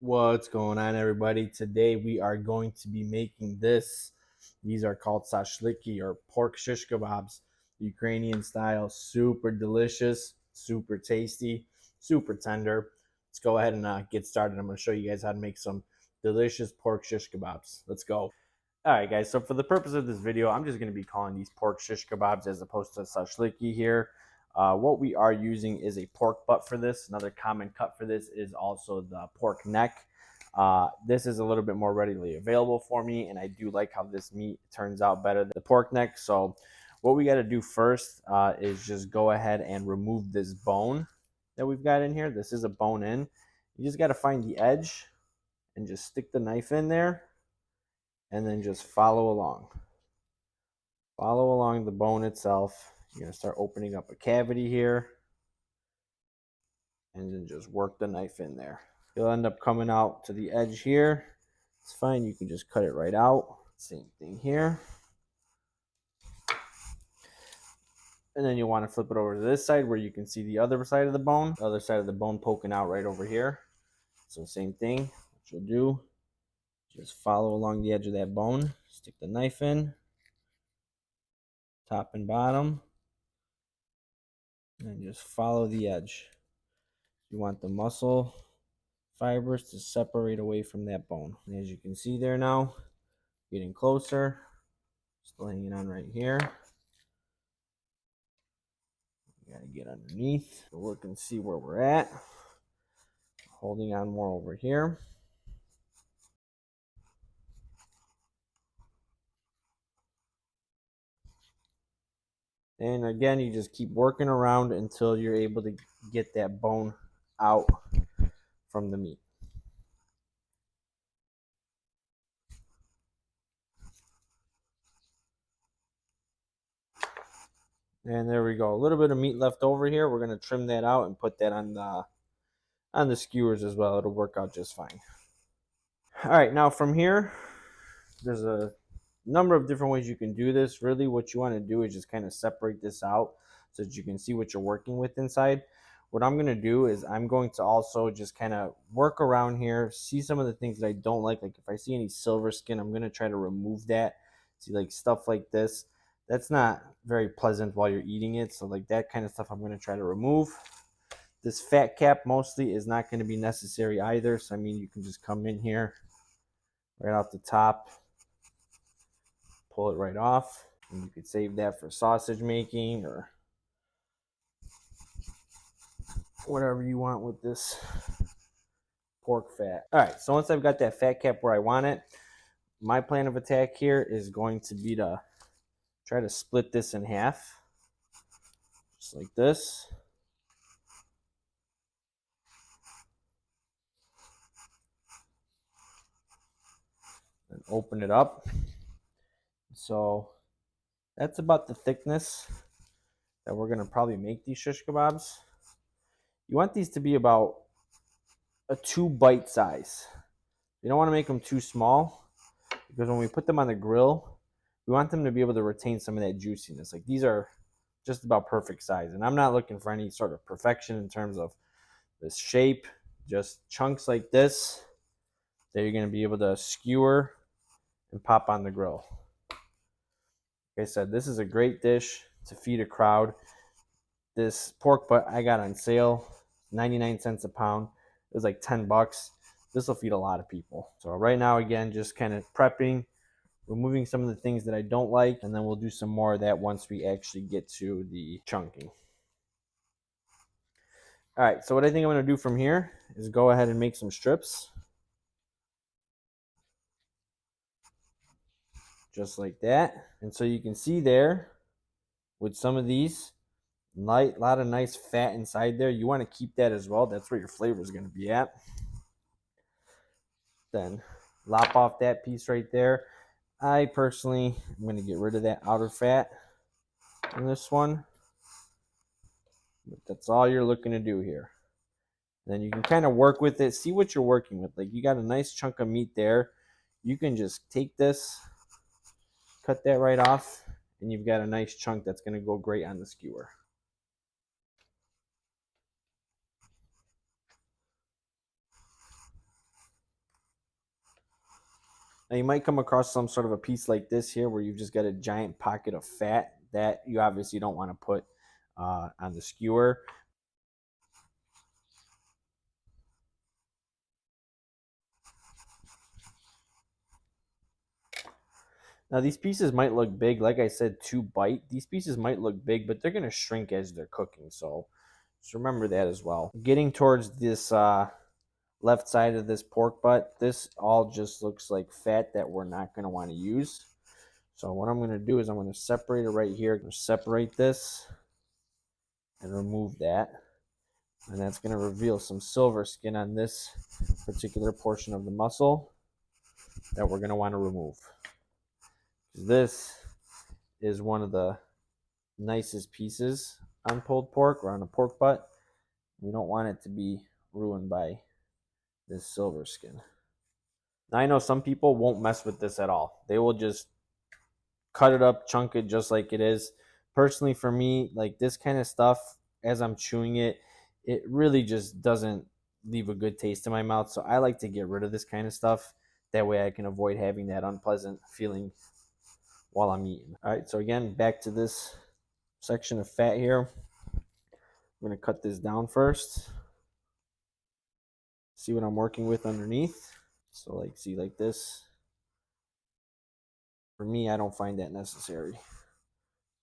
What's going on, everybody? Today we are going to be making this. These are called Sashliki or pork shish kebabs, Ukrainian style. Super delicious, super tasty, super tender. Let's go ahead and get started. I'm going to show you guys how to make some delicious pork shish kebabs. Let's go. All right, guys. So for the purpose of this video, I'm just going to be calling these pork shish kebabs as opposed to Sashliki here. What we are using is a pork butt for this. Another common cut for this is also the pork neck. This is a little bit more readily available for me, and I do like how this meat turns out better than the pork neck. So what we got to do first is just go ahead and remove this bone that we've got in here. This is a bone in. You just got to find the edge and just stick the knife in there and then just follow along. Follow along the bone itself. You're going to start opening up a cavity here and then just work the knife in there. You'll end up coming out to the edge here. It's fine. You can just cut it right out. Same thing here. And then you want to flip it over to this side where you can see the other side of the bone. The other side of the bone poking out right over here. So same thing. What you'll do, just follow along the edge of that bone. Stick the knife in. Top and bottom. And just follow the edge. You want the muscle fibers to separate away from that bone. And as you can see there now, getting closer. Still hanging on right here. You gotta get underneath. Look and see where we're at. Holding on more over here. And again, you just keep working around until you're able to get that bone out from the meat. And there we go. A little bit of meat left over here. We're going to trim that out and put that on the skewers as well. It'll work out just fine. All right, now from here, there's a number of different ways you can do this. Really, what you want to do is just kind of separate this out so that you can see what you're working with inside. What I'm going to do is I'm going to also just kind of work around here, see some of the things that I don't like. Like if I see any silver skin, I'm going to try to remove that. See, like stuff like this. That's not very pleasant while you're eating it. So like that kind of stuff I'm going to try to remove. This fat cap mostly is not going to be necessary either. So I mean, you can just come in here right off the top, pull it right off, and you could save that for sausage making or whatever you want with this pork fat. All right, so once I've got that fat cap where I want it, my plan of attack here is going to be to try to split this in half, just like this. And open it up. So that's about the thickness that we're going to probably make these shish kebabs. You want these to be about a 2-bite size. You don't want to make them too small because when we put them on the grill, we want them to be able to retain some of that juiciness. Like these are just about perfect size. And I'm not looking for any sort of perfection in terms of this shape. Just chunks like this that you're going to be able to skewer and pop on the grill. Like I said, this is a great dish to feed a crowd. This pork butt I got on sale, 99 cents a pound. It was like 10 bucks. This will feed a lot of people. So right now, again, just kind of prepping, removing some of the things that I don't like, and then we'll do some more of that once we actually get to the chunking. All right, so what I think I'm going to do from here is go ahead and make some strips. Just like that. And so you can see there with some of these, lot of nice fat inside there. You want to keep that as well. That's where your flavor is going to be at. Then lop off that piece right there. I personally am going to get rid of that outer fat in this one. But that's all you're looking to do here. Then you can kind of work with it. See what you're working with. Like you got a nice chunk of meat there. You can just take this, cut that right off, and you've got a nice chunk that's going to go great on the skewer. Now you might come across some sort of a piece like this here where you've just got a giant pocket of fat that you obviously don't want to put on the skewer. Now these pieces might look big, like I said, to bite. These pieces might look big, but they're going to shrink as they're cooking. So just remember that as well. Getting towards this left side of this pork butt, this all just looks like fat that we're not going to want to use. So what I'm going to do is I'm going to separate it right here. I'm going to separate this and remove that. And that's going to reveal some silver skin on this particular portion of the muscle that we're going to want to remove. This is one of the nicest pieces on pulled pork or on a pork butt. We don't want it to be ruined by this silver skin. Now I know some people won't mess with this at all. They will just cut it up, chunk it just like it is. Personally, for me, like this kind of stuff, as I'm chewing it, it really just doesn't leave a good taste in my mouth. So I like to get rid of this kind of stuff. That way I can avoid having that unpleasant feeling while I'm eating. All right, so again, back to this section of fat here. I'm going to cut this down first. See what I'm working with underneath. So like, see like this. For me, I don't find that necessary.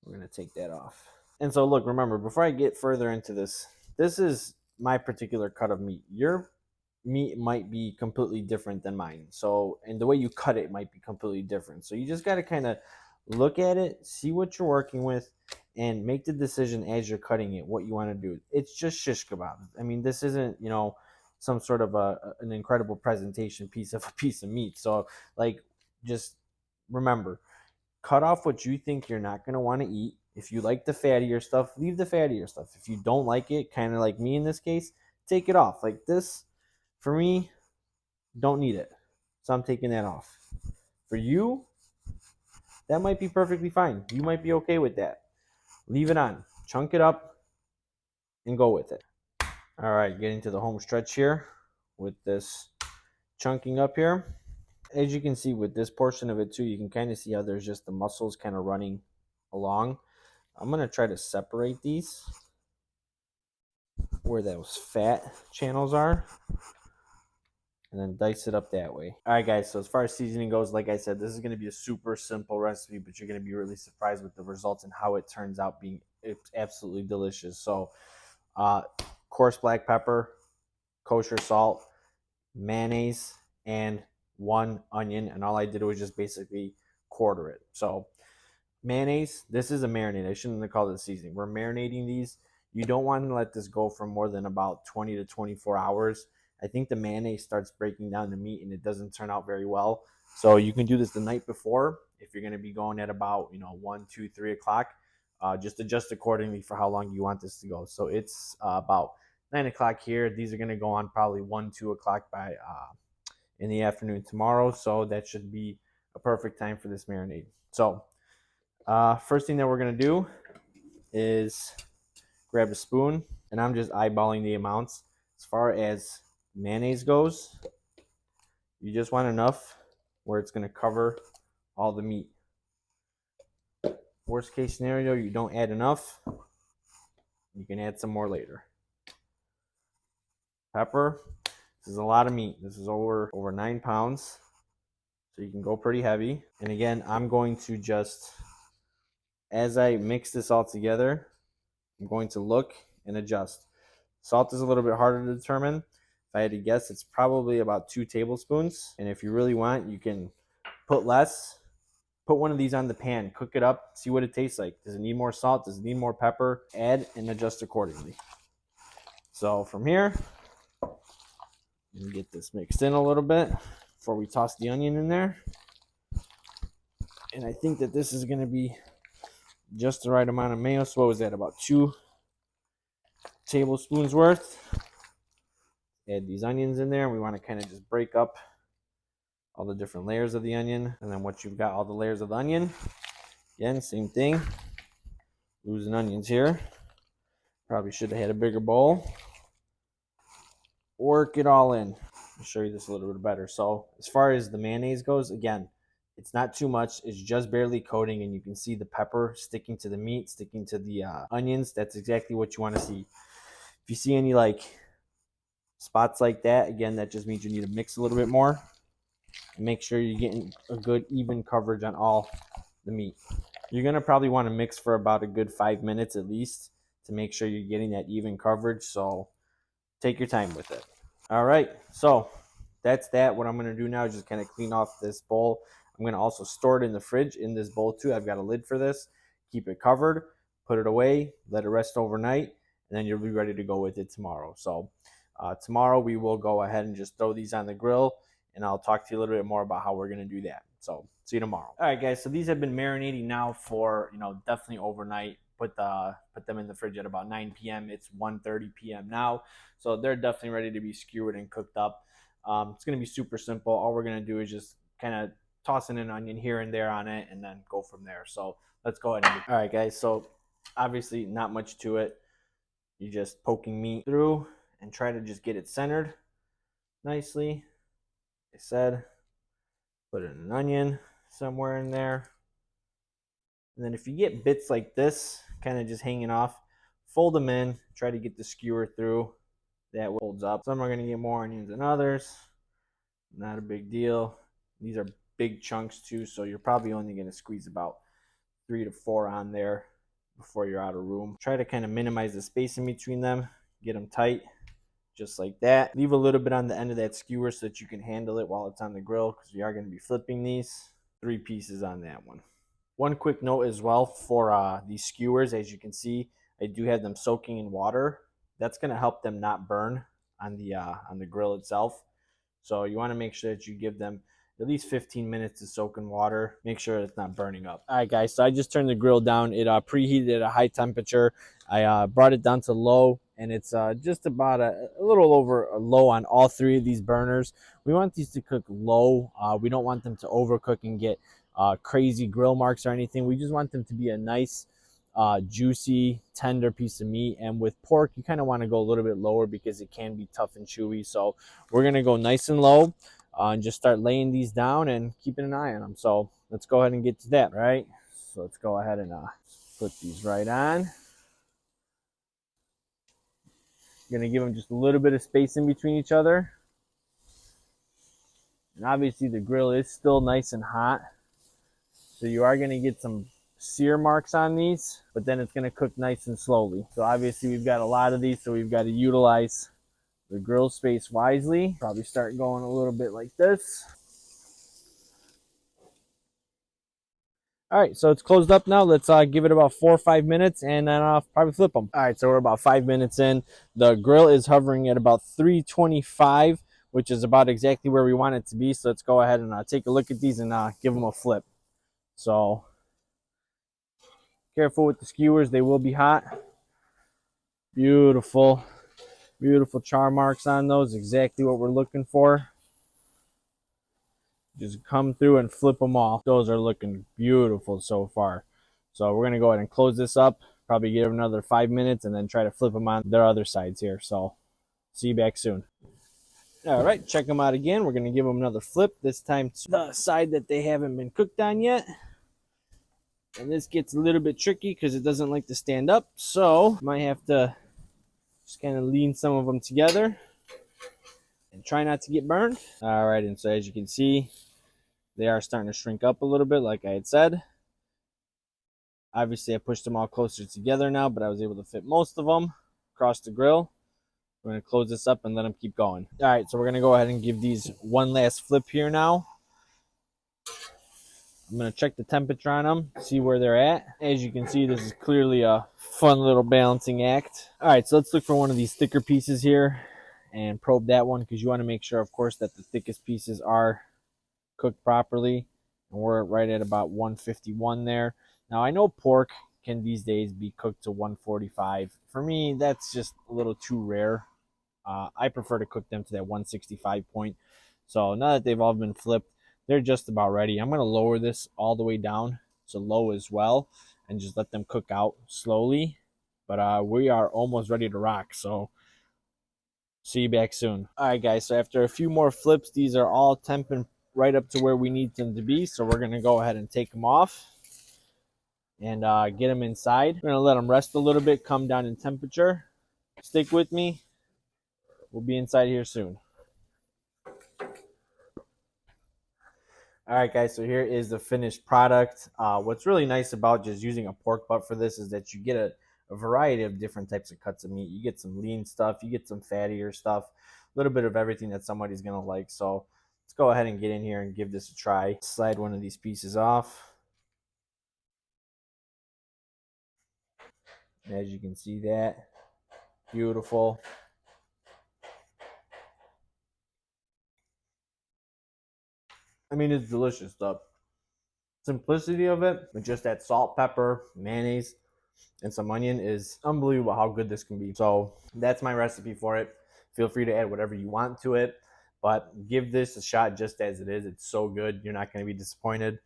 We're going to take that off. And so look, remember, before I get further into this, this is my particular cut of meat. Your meat might be completely different than mine. So, and the way you cut it might be completely different. So you just got to kind of look at it, see what you're working with, and make the decision as you're cutting it what you want to do. It's just shish kebabs. I mean, this isn't, you know, some sort of an incredible presentation piece of a piece of meat. So like, just remember, cut off what you think you're not going to want to eat. If you like the fattier stuff, leave the fattier stuff. If you don't like it, kind of like me in this case, take it off. Like this, for me, don't need it. So I'm taking that off. For you, that might be perfectly fine. You might be okay with that. Leave it on. Chunk it up and go with it. All right, getting to the home stretch here with this chunking up here. As you can see with this portion of it too, you can kind of see how there's just the muscles kind of running along. I'm going to try to separate these where those fat channels are and then dice it up that way. All right, guys, so as far as seasoning goes, like I said, this is going to be a super simple recipe, but you're going to be really surprised with the results and how it turns out being absolutely delicious. So coarse black pepper, kosher salt, mayonnaise, and 1 onion, and all I did was just basically quarter it. So mayonnaise, this is a marinade. I shouldn't have called it seasoning. We're marinating these. You don't want to let this go for more than about 20 to 24 hours. I think the mayonnaise starts breaking down the meat and it doesn't turn out very well. So you can do this the night before if you're going to be going at about 1, 2, 3 o'clock. Just adjust accordingly for how long you want this to go. So it's about 9 o'clock here. These are going to go on probably 1, 2 o'clock by in the afternoon tomorrow. So that should be a perfect time for this marinade. So first thing that we're going to do is grab a spoon, and I'm just eyeballing the amounts. As far as mayonnaise goes, you just want enough where it's going to cover all the meat. Worst case scenario, you don't add enough. You can add some more later. Pepper. This is a lot of meat. This is over 9 pounds. So you can go pretty heavy. And again, I'm going to just, as I mix this all together, I'm going to look and adjust. Salt is a little bit harder to determine. If I had to guess, it's probably about 2 tablespoons. And if you really want, you can put less. Put one of these on the pan, cook it up, see what it tastes like. Does it need more salt? Does it need more pepper? Add and adjust accordingly. So from here, let me get this mixed in a little bit before we toss the onion in there. And I think that this is going to be just the right amount of mayo. So what was that, about 2 tablespoons worth? Add these onions in there. We want to kind of just break up all the different layers of the onion. And then once you've got all the layers of the onion, again, same thing. Losing onions here. Probably should have had a bigger bowl. Work it all in. I'll show you this a little bit better. So as far as the mayonnaise goes, again, it's not too much. It's just barely coating, and you can see the pepper sticking to the meat, sticking to the onions. That's exactly what you want to see. If you see any like spots like that, again, that just means you need to mix a little bit more and make sure you're getting a good even coverage on all the meat. You're going to probably want to mix for about a good 5 minutes at least to make sure you're getting that even coverage. So take your time with it. All right, so that's that. What I'm going to do now is just kind of clean off this bowl. I'm going to also store it in the fridge in this bowl too. I've got a lid for this. Keep it covered, put it away, let it rest overnight, and then you'll be ready to go with it tomorrow. So tomorrow we will go ahead and just throw these on the grill, and I'll talk to you a little bit more about how we're going to do that. So see you tomorrow. All right, guys, so these have been marinating now for, definitely overnight. Put them in the fridge at about 9 p.m. It's 1:30 p.m. now, so they're definitely ready to be skewered and cooked up. It's going to be super simple. All we're going to do is just kind of tossing an onion here and there on it and then go from there. So let's go ahead and all right, guys, so obviously not much to it. You're just poking meat through and try to just get it centered nicely. Like I said, put in an onion somewhere in there. And then if you get bits like this kind of just hanging off, fold them in, try to get the skewer through. That holds up. Some are going to get more onions than others. Not a big deal. These are big chunks too, so you're probably only going to squeeze about 3 to 4 on there before you're out of room. Try to kind of minimize the space in between them. Get them tight, just like that. Leave a little bit on the end of that skewer so that you can handle it while it's on the grill, because we are going to be flipping these. 3 pieces on that one. One quick note as well for these skewers, as you can see, I do have them soaking in water. That's going to help them not burn on the grill itself. So you want to make sure that you give them at least 15 minutes to soak in water. Make sure it's not burning up. All right, guys, so I just turned the grill down. It preheated at a high temperature. I brought it down to low, and it's just about a little over a low on all 3 of these burners. We want these to cook low. We don't want them to overcook and get crazy grill marks or anything. We just want them to be a nice, juicy, tender piece of meat. And with pork, you kind of want to go a little bit lower because it can be tough and chewy. So we're going to go nice and low and just start laying these down and keeping an eye on them. So let's go ahead and get to that, right? So let's go ahead and put these right on. Going to give them just a little bit of space in between each other. And obviously the grill is still nice and hot, so you are going to get some sear marks on these, but then it's going to cook nice and slowly. So obviously we've got a lot of these, so we've got to utilize the grill space wisely. Probably start going a little bit like this. All right, so it's closed up now. Let's give it about 4 or 5 minutes, and then I'll probably flip them. All right, so we're about 5 minutes in. The grill is hovering at about 325, which is about exactly where we want it to be. So let's go ahead and take a look at these and give them a flip. So careful with the skewers, they will be hot. Beautiful, beautiful char marks on those, exactly what we're looking for. Just come through and flip them off. Those are looking beautiful so far. So we're going to go ahead and close this up, probably give it another 5 minutes, and then try to flip them on their other sides here. So see you back soon. All right, check them out again. We're going to give them another flip, this time to the side that they haven't been cooked on yet. And this gets a little bit tricky because it doesn't like to stand up. So might have to just kind of lean some of them together and try not to get burned. All right, and so as you can see, they are starting to shrink up a little bit, like I had said. Obviously, I pushed them all closer together now, but I was able to fit most of them across the grill. We're going to close this up and let them keep going. All right, so we're going to go ahead and give these one last flip here now. I'm going to check the temperature on them, see where they're at. As you can see, this is clearly a fun little balancing act. All right, so let's look for one of these thicker pieces here and probe that one, because you want to make sure, of course, that the thickest pieces are cooked properly. And we're right at about 151 there. Now, I know pork can these days be cooked to 145. For me, that's just a little too rare. I prefer to cook them to that 165 point. So now that they've all been flipped, they're just about ready. I'm going to lower this all the way down to low as well and just let them cook out slowly. But we are almost ready to rock. So See you back soon. All right, guys. So after a few more flips, these are all temping right up to where we need them to be. So we're gonna go ahead and take them off and get them inside. We're gonna let them rest a little bit, come down in temperature. Stick with me. We'll be inside here soon. All right, guys, so here is the finished product. What's really nice about just using a pork butt for this is that you get a variety of different types of cuts of meat. You get some lean stuff, you get some fattier stuff, a little bit of everything that somebody's going to like. So let's go ahead and get in here and give this a try. Slide one of these pieces off. As you can see that, beautiful. I mean, it's delicious stuff. Simplicity of it, with just that salt, pepper, mayonnaise, and some onion is unbelievable how good this can be. So that's my recipe for it. Feel free to add whatever you want to it, but give this a shot just as it is. It's so good. You're not going to be disappointed.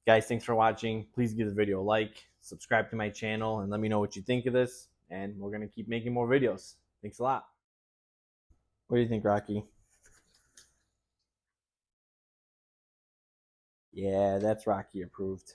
Guys, thanks for watching. Please give the video a like, subscribe to my channel, and let me know what you think of this. And we're going to keep making more videos. Thanks a lot. What do you think, Rocky? Yeah, that's Rocky approved.